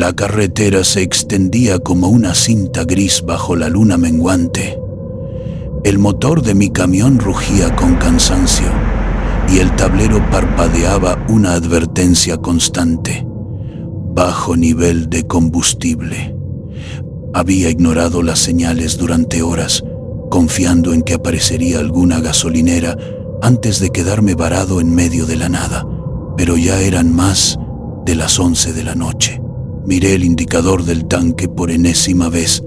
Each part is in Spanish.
La carretera se extendía como una cinta gris bajo la luna menguante. El motor de mi camión rugía con cansancio y el tablero parpadeaba una advertencia constante: bajo nivel de combustible. Había ignorado las señales durante horas, confiando en que aparecería alguna gasolinera antes de quedarme varado en medio de la nada, pero ya eran más de las 11 de la noche. Miré el indicador del tanque por enésima vez.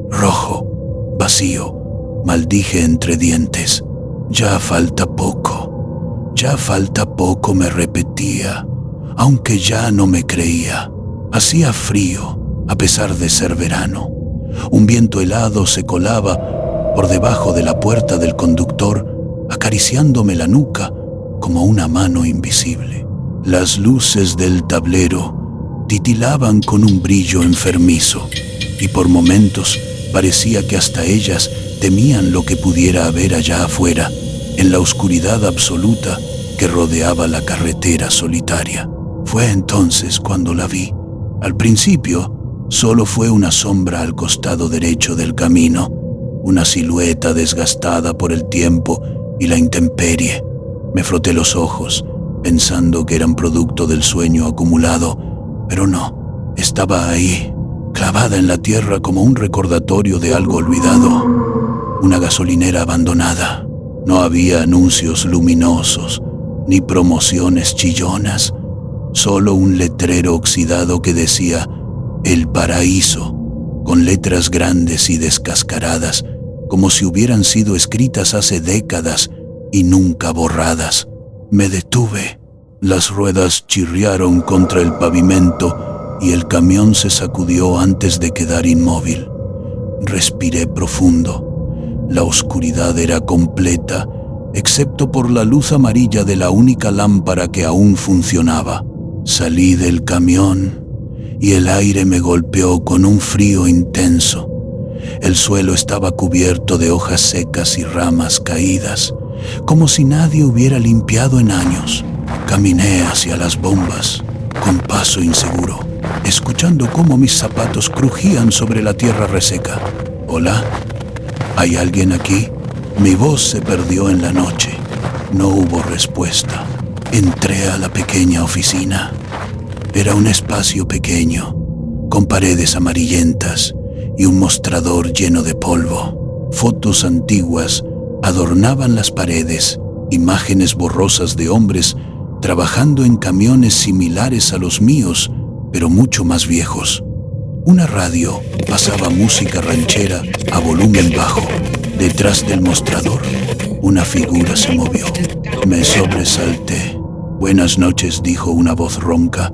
Rojo, vacío, maldije entre dientes. Ya falta poco, me repetía, aunque ya no me creía. Hacía frío, a pesar de ser verano. Un viento helado se colaba por debajo de la puerta del conductor, acariciándome la nuca como una mano invisible. Las luces del tablero titilaban con un brillo enfermizo, y por momentos parecía que hasta ellas temían lo que pudiera haber allá afuera, en la oscuridad absoluta que rodeaba la carretera solitaria. Fue entonces cuando la vi. Al principio, solo fue una sombra al costado derecho del camino, una silueta desgastada por el tiempo y la intemperie. Me froté los ojos, pensando que eran producto del sueño acumulado, pero no, estaba ahí, clavada en la tierra como un recordatorio de algo olvidado. Una gasolinera abandonada. No había anuncios luminosos, ni promociones chillonas, solo un letrero oxidado que decía El Paraíso, con letras grandes y descascaradas, como si hubieran sido escritas hace décadas y nunca borradas. Me detuve. Las ruedas chirriaron contra el pavimento y el camión se sacudió antes de quedar inmóvil. Respiré profundo. La oscuridad era completa, excepto por la luz amarilla de la única lámpara que aún funcionaba. Salí del camión y el aire me golpeó con un frío intenso. El suelo estaba cubierto de hojas secas y ramas caídas, como si nadie hubiera limpiado en años. Caminé hacia las bombas, con paso inseguro, escuchando cómo mis zapatos crujían sobre la tierra reseca. ¿Hola? ¿Hay alguien aquí? Mi voz se perdió en la noche. No hubo respuesta. Entré a la pequeña oficina. Era un espacio pequeño, con paredes amarillentas y un mostrador lleno de polvo. Fotos antiguas adornaban las paredes, imágenes borrosas de hombres trabajando en camiones similares a los míos, pero mucho más viejos. Una radio pasaba música ranchera a volumen bajo. Detrás del mostrador, una figura se movió. Me sobresalté. «Buenas noches», dijo una voz ronca,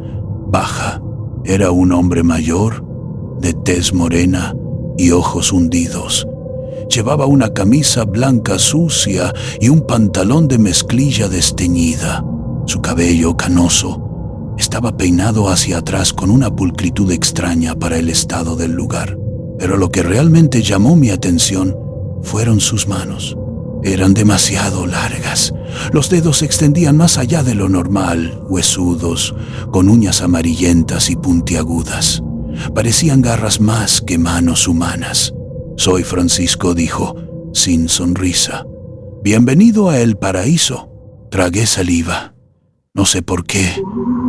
baja. Era un hombre mayor, de tez morena y ojos hundidos. Llevaba una camisa blanca sucia y un pantalón de mezclilla desteñida. Su cabello canoso estaba peinado hacia atrás con una pulcritud extraña para el estado del lugar. Pero lo que realmente llamó mi atención fueron sus manos. Eran demasiado largas. Los dedos se extendían más allá de lo normal, huesudos, con uñas amarillentas y puntiagudas. Parecían garras más que manos humanas. «Soy Francisco», dijo, sin sonrisa. «Bienvenido a El Paraíso». Tragué saliva. No sé por qué,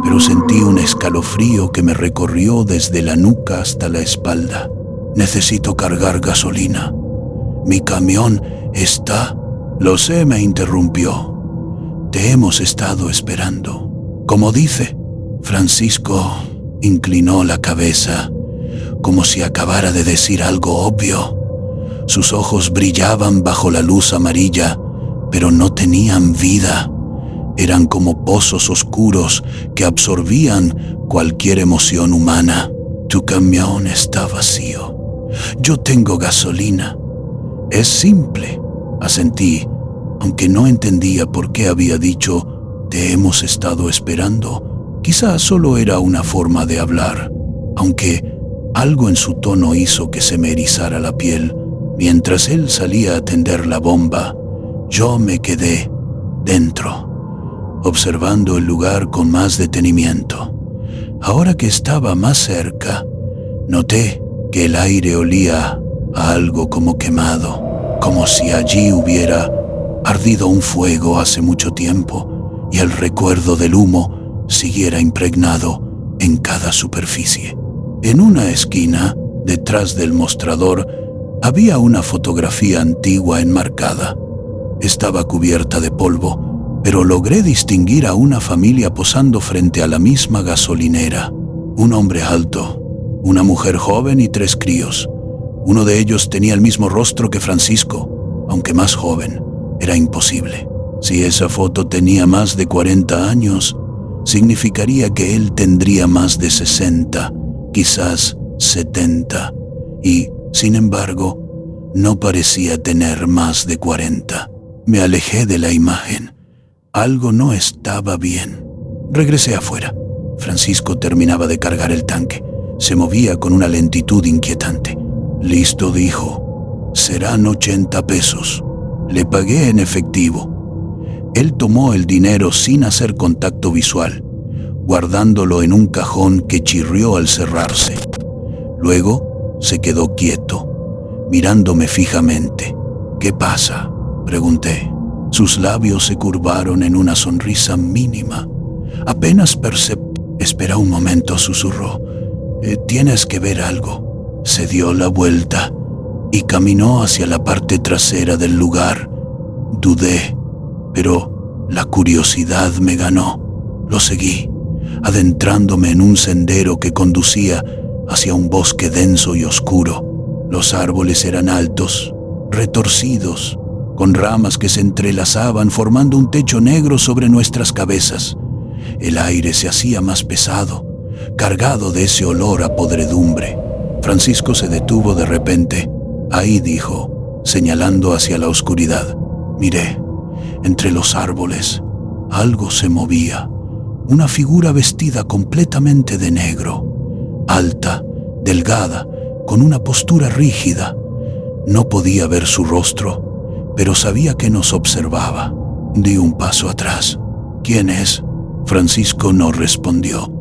pero sentí un escalofrío que me recorrió desde la nuca hasta la espalda. «Necesito cargar gasolina. Mi camión está...» «Lo sé», me interrumpió. «Te hemos estado esperando». «¿Cómo dice?» Francisco inclinó la cabeza, como si acabara de decir algo obvio. Sus ojos brillaban bajo la luz amarilla, pero no tenían vida. Eran como pozos oscuros que absorbían cualquier emoción humana. «Tu camión está vacío. Yo tengo gasolina». «Es simple», asentí, aunque no entendía por qué había dicho «te hemos estado esperando». Quizás solo era una forma de hablar, aunque algo en su tono hizo que se me erizara la piel. Mientras él salía a tender la bomba, yo me quedé dentro, observando el lugar con más detenimiento. Ahora que estaba más cerca, noté que el aire olía a algo como quemado, como si allí hubiera ardido un fuego hace mucho tiempo y el recuerdo del humo siguiera impregnado en cada superficie. En una esquina, detrás del mostrador, había una fotografía antigua enmarcada. Estaba cubierta de polvo, pero logré distinguir a una familia posando frente a la misma gasolinera. Un hombre alto, una mujer joven y 3 críos. Uno de ellos tenía el mismo rostro que Francisco, aunque más joven. Era imposible. Si esa foto tenía más de 40 años, significaría que él tendría más de 60, quizás 70, y, sin embargo, no parecía tener más de 40. Me alejé de la imagen. Algo no estaba bien. Regresé afuera. Francisco terminaba de cargar el tanque. Se movía con una lentitud inquietante. «Listo», dijo. «Serán 80 pesos». Le pagué en efectivo. Él tomó el dinero sin hacer contacto visual, guardándolo en un cajón que chirrió al cerrarse. Luego se quedó quieto, mirándome fijamente. «¿Qué pasa?», pregunté. Sus labios se curvaron en una sonrisa mínima. Apenas perceptible. «Espera un momento», susurró. «Tienes que ver algo». Se dio la vuelta y caminó hacia la parte trasera del lugar. Dudé, pero la curiosidad me ganó. Lo seguí, adentrándome en un sendero que conducía hacia un bosque denso y oscuro. Los árboles eran altos, retorcidos, con ramas que se entrelazaban formando un techo negro sobre nuestras cabezas. El aire se hacía más pesado, cargado de ese olor a podredumbre. Francisco se detuvo de repente. «Ahí», dijo, señalando hacia la oscuridad. Miré. Entre los árboles, algo se movía. Una figura vestida completamente de negro. Alta, delgada, con una postura rígida. No podía ver su rostro, pero sabía que nos observaba. Di un paso atrás. «¿Quién es?». Francisco no respondió.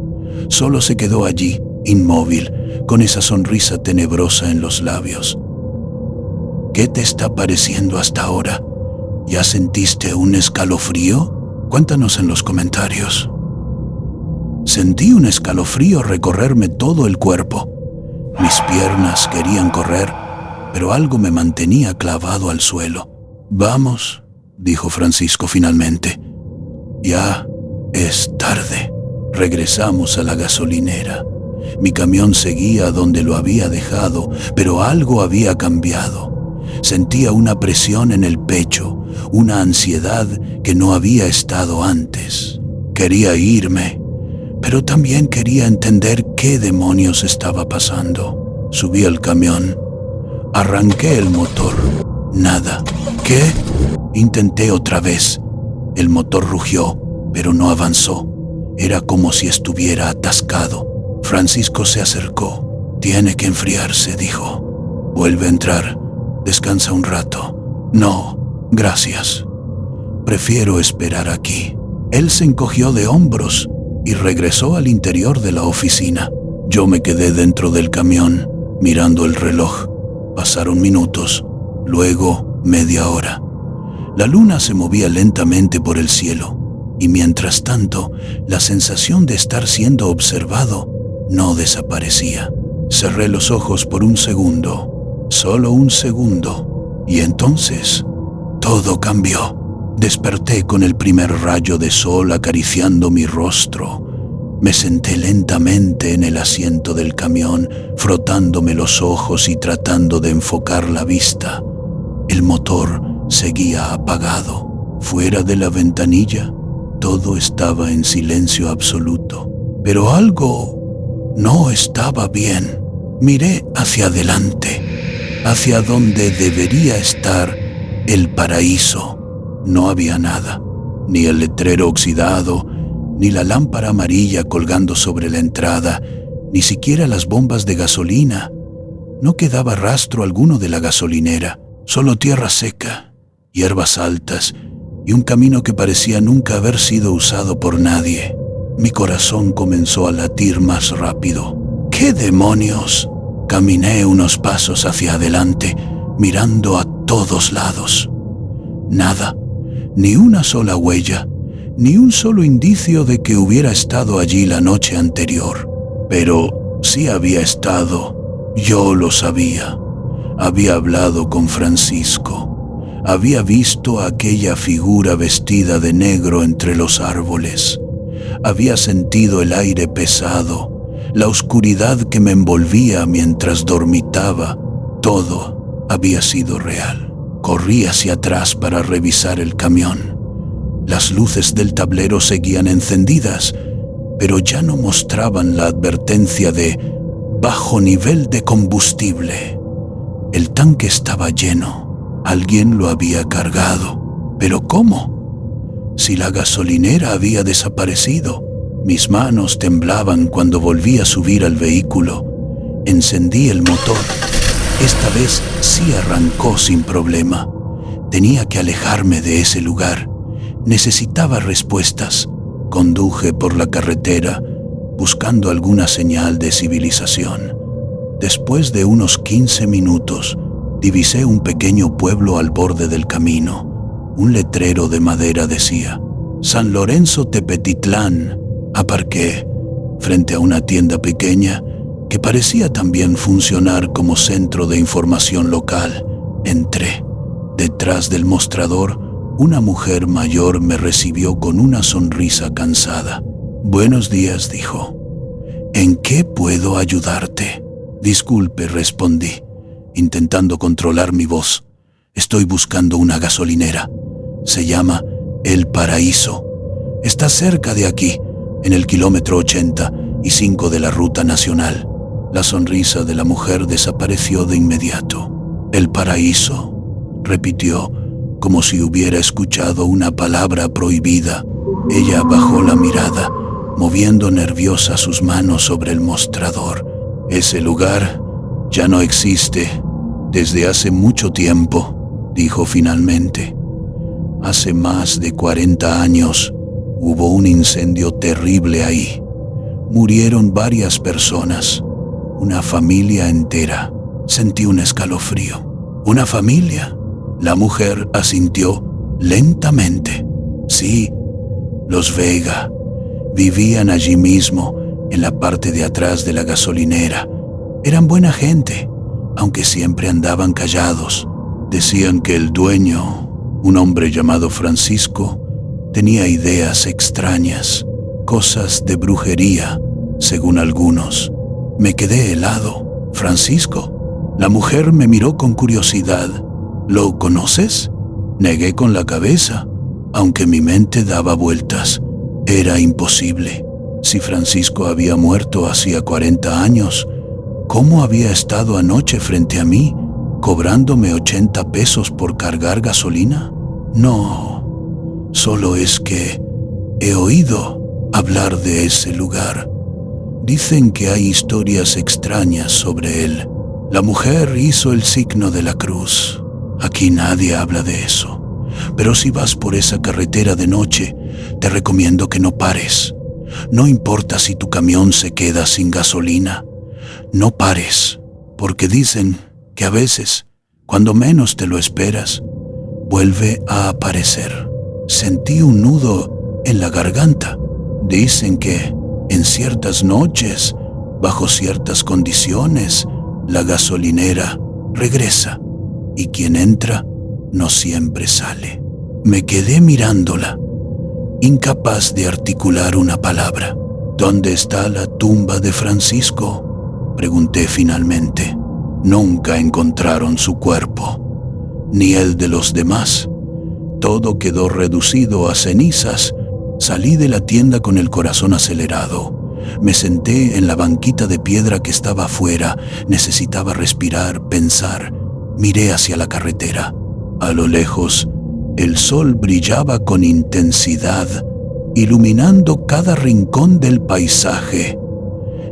Solo se quedó allí, inmóvil, con esa sonrisa tenebrosa en los labios. «¿Qué te está pareciendo hasta ahora? ¿Ya sentiste un escalofrío? Cuéntanos en los comentarios». Sentí un escalofrío recorrerme todo el cuerpo. Mis piernas querían correr, pero algo me mantenía clavado al suelo. «Vamos», dijo Francisco finalmente. «Ya es tarde». Regresamos a la gasolinera. Mi camión seguía donde lo había dejado, pero algo había cambiado. Sentía una presión en el pecho, una ansiedad que no había estado antes. Quería irme, pero también quería entender qué demonios estaba pasando. Subí al camión. Arranqué el motor. Nada. ¿Qué? Intenté otra vez. El motor rugió, pero no avanzó. Era como si estuviera atascado. Francisco se acercó. «Tiene que enfriarse», dijo. «Vuelve a entrar. Descansa un rato». «No, gracias. Prefiero esperar aquí». Él se encogió de hombros y regresó al interior de la oficina. Yo me quedé dentro del camión, mirando el reloj. Pasaron minutos, luego media hora. La luna se movía lentamente por el cielo. Y mientras tanto, la sensación de estar siendo observado no desaparecía. Cerré los ojos por un segundo, solo un segundo, y entonces todo cambió. Desperté con el primer rayo de sol acariciando mi rostro. Me senté lentamente en el asiento del camión, frotándome los ojos y tratando de enfocar la vista. El motor seguía apagado. Fuera de la ventanilla, todo estaba en silencio absoluto, pero algo no estaba bien. Miré hacia adelante, hacia donde debería estar el paraíso. No había nada, ni el letrero oxidado, ni la lámpara amarilla colgando sobre la entrada, ni siquiera las bombas de gasolina. No quedaba rastro alguno de la gasolinera, solo tierra seca, hierbas altas, y un camino que parecía nunca haber sido usado por nadie. Mi corazón comenzó a latir más rápido. ¡Qué demonios! Caminé unos pasos hacia adelante, mirando a todos lados. Nada, ni una sola huella, ni un solo indicio de que hubiera estado allí la noche anterior. Pero sí había estado, yo lo sabía. Había hablado con Francisco. Había visto a aquella figura vestida de negro entre los árboles. Había sentido el aire pesado, la oscuridad que me envolvía mientras dormitaba. Todo había sido real. Corrí hacia atrás para revisar el camión. Las luces del tablero seguían encendidas, pero ya no mostraban la advertencia de bajo nivel de combustible. El tanque estaba lleno. Alguien lo había cargado. ¿Pero cómo? Si la gasolinera había desaparecido. Mis manos temblaban cuando volví a subir al vehículo. Encendí el motor. Esta vez sí arrancó sin problema. Tenía que alejarme de ese lugar. Necesitaba respuestas. Conduje por la carretera, buscando alguna señal de civilización. Después de unos 15 minutos, divisé un pequeño pueblo al borde del camino. Un letrero de madera decía: San Lorenzo Tepetitlán. Aparqué frente a una tienda pequeña que parecía también funcionar como centro de información local. Entré. Detrás del mostrador, una mujer mayor me recibió con una sonrisa cansada. «Buenos días», dijo. «¿En qué puedo ayudarte?» «Disculpe», respondí, intentando controlar mi voz. «Estoy buscando una gasolinera. Se llama El Paraíso. Está cerca de aquí, en el kilómetro 85 de la ruta nacional». La sonrisa de la mujer desapareció de inmediato. «¿El Paraíso?», repitió, como si hubiera escuchado una palabra prohibida. Ella bajó la mirada, moviendo nerviosa sus manos sobre el mostrador. «Ese lugar ya no existe desde hace mucho tiempo», dijo finalmente. «Hace más de 40 años hubo un incendio terrible ahí. Murieron varias personas, una familia entera». Sentí un escalofrío. «¿Una familia?». La mujer asintió lentamente. «Sí, los Vega. Vivían allí mismo, en la parte de atrás de la gasolinera. Eran buena gente, aunque siempre andaban callados. Decían que el dueño, un hombre llamado Francisco, tenía ideas extrañas, cosas de brujería, según algunos». Me quedé helado. «¿Francisco?». La mujer me miró con curiosidad. «¿Lo conoces?». Negué con la cabeza, aunque mi mente daba vueltas. Era imposible. Si Francisco había muerto hacía 40 años, ¿cómo había estado anoche frente a mí, cobrándome 80 pesos por cargar gasolina? No, solo es que he oído hablar de ese lugar. Dicen que hay historias extrañas sobre él». La mujer hizo el signo de la cruz. «Aquí nadie habla de eso. Pero si vas por esa carretera de noche, te recomiendo que no pares. No importa si tu camión se queda sin gasolina. No pares, porque dicen que a veces, cuando menos te lo esperas, vuelve a aparecer». Sentí un nudo en la garganta. Dicen que en ciertas noches, bajo ciertas condiciones, la gasolinera regresa y quien entra no siempre sale. Me quedé mirándola, incapaz de articular una palabra. «¿Dónde está la tumba de Francisco?», pregunté finalmente. «Nunca encontraron su cuerpo, ni el de los demás. Todo quedó reducido a cenizas». Salí de la tienda con el corazón acelerado. Me senté en la banquita de piedra que estaba afuera. Necesitaba respirar, pensar. Miré hacia la carretera. A lo lejos, el sol brillaba con intensidad, iluminando cada rincón del paisaje.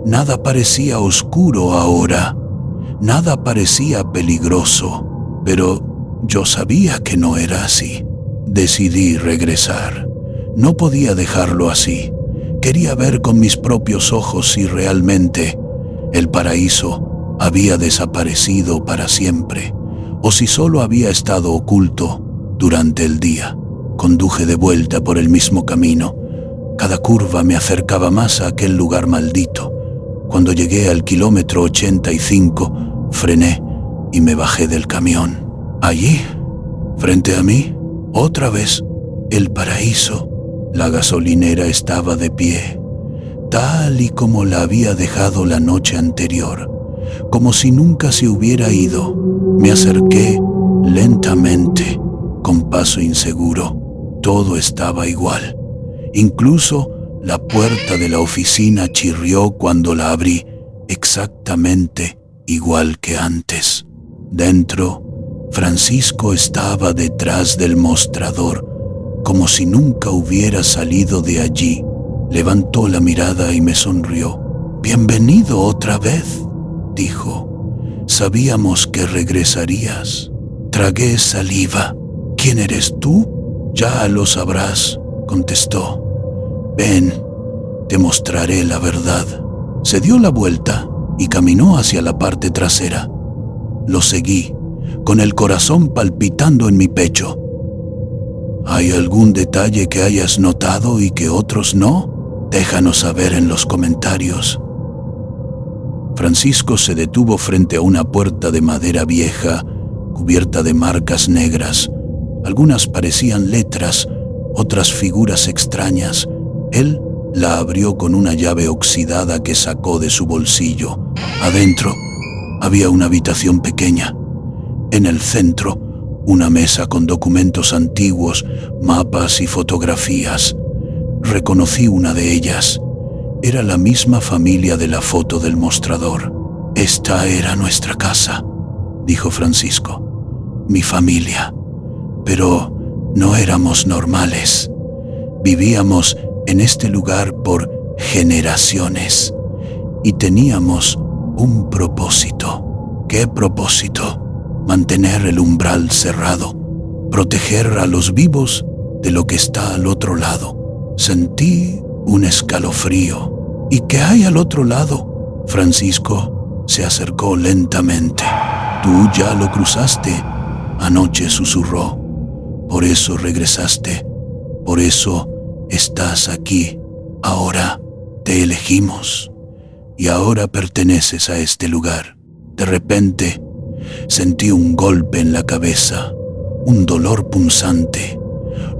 Nada parecía oscuro ahora. Nada parecía peligroso. Pero yo sabía que no era así. Decidí regresar. No podía dejarlo así. Quería ver con mis propios ojos si realmente el paraíso había desaparecido para siempre o si solo había estado oculto durante el día. Conduje de vuelta por el mismo camino. Cada curva me acercaba más a aquel lugar maldito. Cuando llegué al kilómetro 85, frené y me bajé del camión. Allí, frente a mí, otra vez, el paraíso. La gasolinera estaba de pie, tal y como la había dejado la noche anterior, como si nunca se hubiera ido. Me acerqué lentamente, con paso inseguro. Todo estaba igual. Incluso la puerta de la oficina chirrió cuando la abrí, exactamente igual que antes. Dentro, Francisco estaba detrás del mostrador, como si nunca hubiera salido de allí. Levantó la mirada y me sonrió. «Bienvenido otra vez», dijo. «Sabíamos que regresarías». Tragué saliva. «¿Quién eres tú?» «Ya lo sabrás», contestó. «Ven, te mostraré la verdad». Se dio la vuelta y caminó hacia la parte trasera. Lo seguí, con el corazón palpitando en mi pecho. ¿Hay algún detalle que hayas notado y que otros no? Déjanos saber en los comentarios. Francisco se detuvo frente a una puerta de madera vieja, cubierta de marcas negras. Algunas parecían letras, otras figuras extrañas. Él la abrió con una llave oxidada que sacó de su bolsillo. Adentro había una habitación pequeña. En el centro, una mesa con documentos antiguos, mapas y fotografías. Reconocí una de ellas. Era la misma familia de la foto del mostrador. «Esta era nuestra casa», dijo Francisco. «Mi familia. Pero no éramos normales. Vivíamos en este lugar por generaciones y teníamos un propósito». «¿Qué propósito?» «Mantener el umbral cerrado, proteger a los vivos de lo que está al otro lado». Sentí un escalofrío. «¿Y qué hay al otro lado?» Francisco se acercó lentamente. «Tú ya lo cruzaste», anoche susurró. «Por eso regresaste, por eso estás aquí. Ahora te elegimos y ahora perteneces a este lugar». De repente, sentí un golpe en la cabeza, un dolor punzante.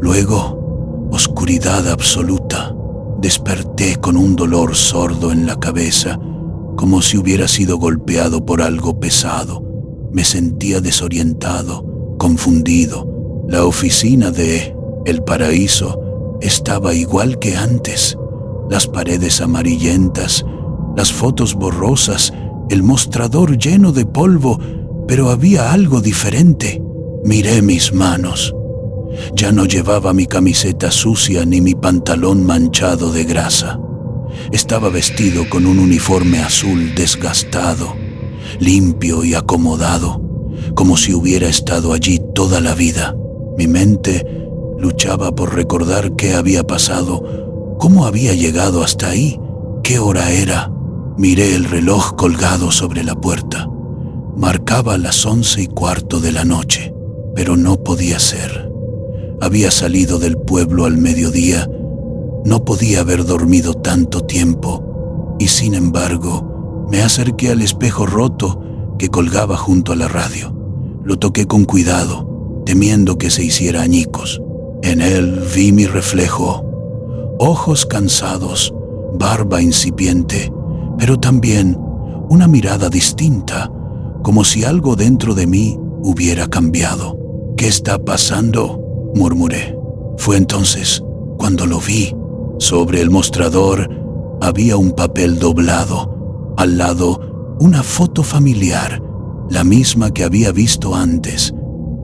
Luego, oscuridad absoluta. Desperté con un dolor sordo en la cabeza, como si hubiera sido golpeado por algo pesado. Me sentía desorientado, confundido. La oficina de El Paraíso estaba igual que antes. Las paredes amarillentas, las fotos borrosas, el mostrador lleno de polvo, pero había algo diferente. Miré mis manos. Ya no llevaba mi camiseta sucia ni mi pantalón manchado de grasa. Estaba vestido con un uniforme azul desgastado, limpio y acomodado, como si hubiera estado allí toda la vida. Mi mente luchaba por recordar qué había pasado, cómo había llegado hasta ahí, qué hora era. Miré el reloj colgado sobre la puerta. Marcaba las 11:15 de la noche, pero no podía ser. Había salido del pueblo al mediodía, no podía haber dormido tanto tiempo, y sin embargo, me acerqué al espejo roto que colgaba junto a la radio. Lo toqué con cuidado, temiendo que se hiciera añicos. En él vi mi reflejo, ojos cansados, barba incipiente, pero también una mirada distinta, como si algo dentro de mí hubiera cambiado. «¿Qué está pasando?», murmuré. Fue entonces cuando lo vi. Sobre el mostrador había un papel doblado. Al lado, una foto familiar, la misma que había visto antes.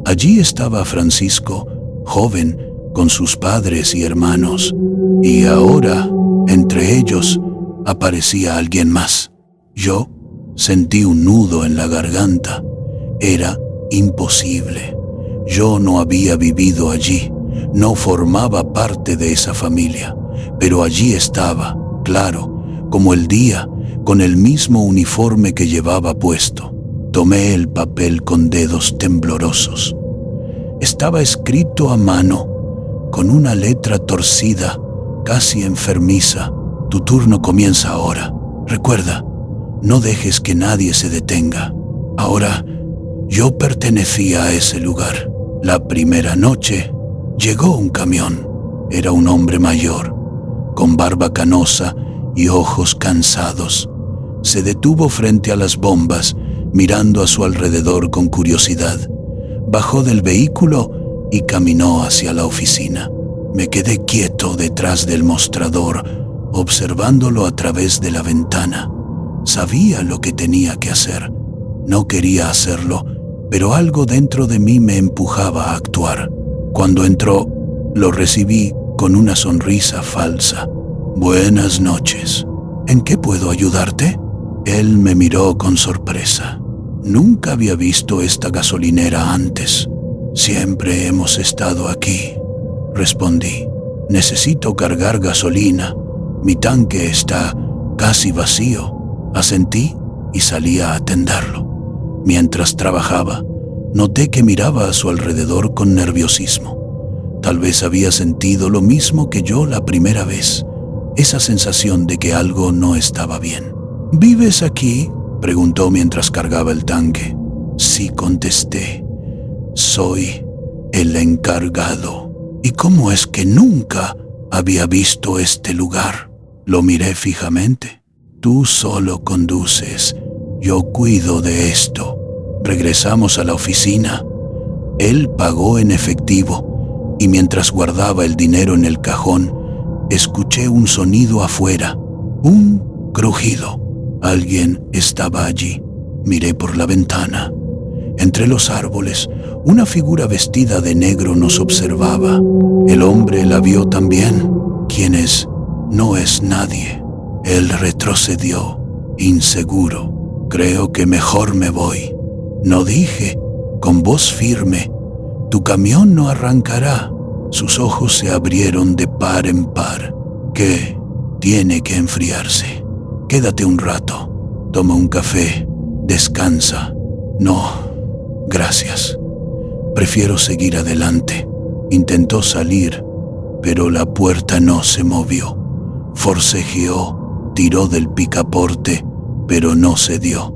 Allí estaba Francisco, joven, con sus padres y hermanos. Y ahora, entre ellos, aparecía alguien más. Yo sentí un nudo en la garganta. Era imposible. Yo no había vivido allí, no formaba parte de esa familia, pero allí estaba, claro, como el día, con el mismo uniforme que llevaba puesto. Tomé el papel con dedos temblorosos. Estaba escrito a mano, con una letra torcida, casi enfermiza. Tu turno comienza ahora. Recuerda, no dejes que nadie se detenga. Ahora, yo pertenecía a ese lugar. La primera noche, llegó un camión. Era un hombre mayor, con barba canosa y ojos cansados. Se detuvo frente a las bombas, mirando a su alrededor con curiosidad. Bajó del vehículo y caminó hacia la oficina. Me quedé quieto detrás del mostrador, observándolo a través de la ventana. Sabía lo que tenía que hacer. No quería hacerlo, pero algo dentro de mí me empujaba a actuar. Cuando entró, lo recibí con una sonrisa falsa. Buenas noches. ¿En qué puedo ayudarte? Él me miró con sorpresa. Nunca había visto esta gasolinera antes. Siempre hemos estado aquí, respondí. Necesito cargar gasolina. Mi tanque está casi vacío. Asentí y salí a atenderlo. Mientras trabajaba, noté que miraba a su alrededor con nerviosismo. Tal vez había sentido lo mismo que yo la primera vez, esa sensación de que algo no estaba bien. ¿Vives aquí?, preguntó mientras cargaba el tanque. Sí, contesté. Soy el encargado. ¿Y cómo es que nunca había visto este lugar? Lo miré fijamente. Tú solo conduces. Yo cuido de esto. Regresamos a la oficina. Él pagó en efectivo y mientras guardaba el dinero en el cajón, escuché un sonido afuera, un crujido. Alguien estaba allí. Miré por la ventana. Entre los árboles, una figura vestida de negro nos observaba. El hombre la vio también. ¿Quién es? No es nadie. Él retrocedió, inseguro. Creo que mejor me voy. No dije, con voz firme, tu camión no arrancará. Sus ojos se abrieron de par en par. ¿Qué? Tiene que enfriarse. Quédate un rato, toma un café, descansa. No, gracias. Prefiero seguir adelante. Intentó salir, pero la puerta no se movió. Forcejeó, tiró del picaporte, pero no cedió.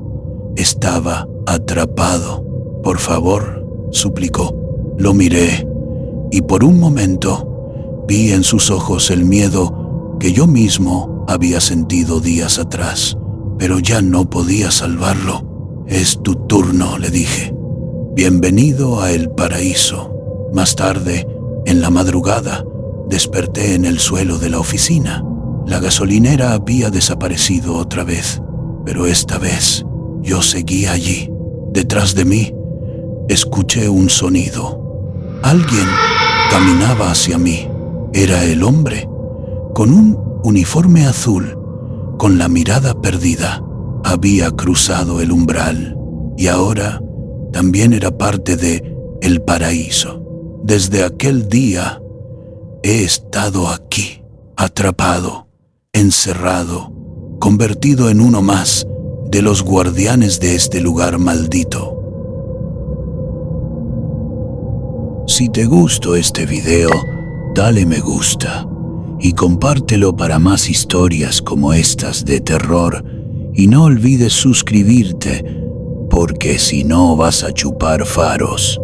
Estaba atrapado. Por favor, suplicó. Lo miré y por un momento vi en sus ojos el miedo que yo mismo había sentido días atrás, pero ya no podía salvarlo. Es tu turno, le dije. Bienvenido a el paraíso. Más tarde, en la madrugada, desperté en el suelo de la oficina. La gasolinera había desaparecido otra vez, pero esta vez yo seguía allí. Detrás de mí, escuché un sonido. Alguien caminaba hacia mí. Era el hombre, con un uniforme azul, con la mirada perdida. Había cruzado el umbral y ahora también era parte de el paraíso. Desde aquel día he estado aquí, atrapado, encerrado, convertido en uno más de los guardianes de este lugar maldito. Si te gustó este video, dale me gusta y compártelo para más historias como estas de terror y no olvides suscribirte porque si no vas a chupar faros.